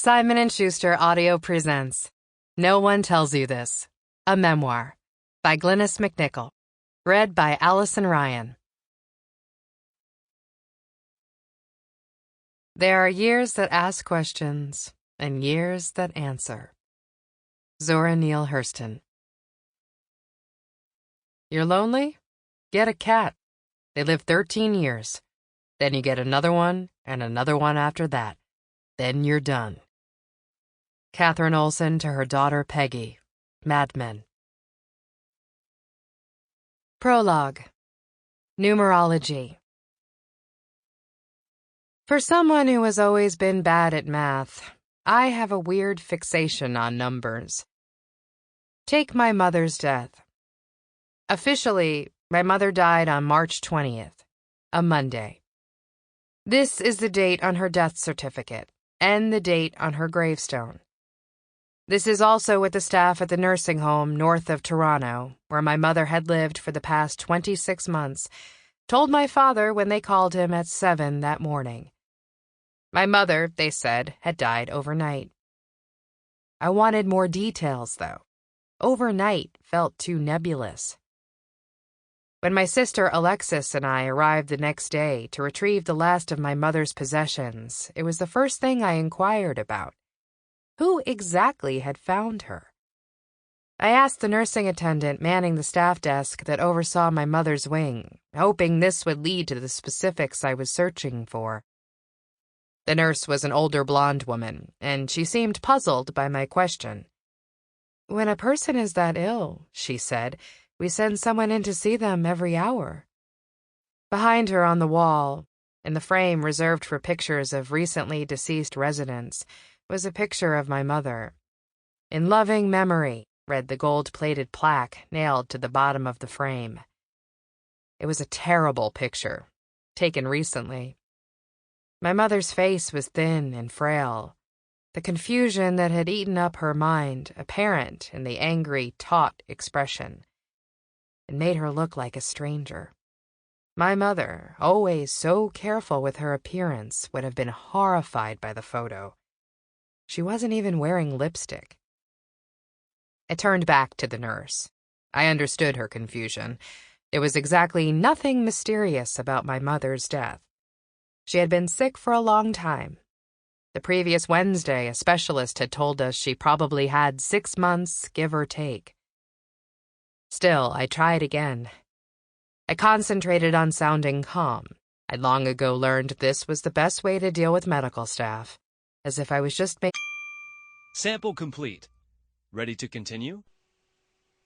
Simon & Schuster Audio presents No One Tells You This, a Memoir by Glynnis Macnicol, read by Allyson Ryan. There are years that ask questions and years that answer. Zora Neale Hurston. You're lonely? Get a cat. They live 13 years. Then you get another one and another one after that. Then you're done. Catherine Olsen to her daughter Peggy, Mad Men. Prologue. Numerology. For someone who has always been bad at math, I have a weird fixation on numbers. Take my mother's death. Officially, my mother died on March 20th, a Monday. This is the date on her death certificate and the date on her gravestone. This is also what the staff at the nursing home north of Toronto, where my mother had lived for the past 26 months, told my father when they called him at 7 that morning. My mother, they said, had died overnight. I wanted more details, though. Overnight felt too nebulous. When my sister Alexis and I arrived the next day to retrieve the last of my mother's possessions, it was the first thing I inquired about. Who exactly had found her? I asked the nursing attendant manning the staff desk that oversaw my mother's wing, hoping this would lead to the specifics I was searching for. The nurse was an older blonde woman, and she seemed puzzled by my question. "When a person is that ill," she said, "we send someone in to see them every hour." Behind her on the wall, in the frame reserved for pictures of recently deceased residents, was a picture of my mother. "In loving memory," read the gold-plated plaque nailed to the bottom of the frame. It was a terrible picture, taken recently. My mother's face was thin and frail, the confusion that had eaten up her mind apparent in the angry, taut expression. It made her look like a stranger. My mother, always so careful with her appearance, would have been horrified by the photo. She wasn't even wearing lipstick. I turned back to the nurse. I understood her confusion. There was exactly nothing mysterious about my mother's death. She had been sick for a long time. The previous Wednesday, a specialist had told us she probably had 6 months, give or take. Still, I tried again. I concentrated on sounding calm. I'd long ago learned this was the best way to deal with medical staff, as if I was just Sample complete. Ready to continue?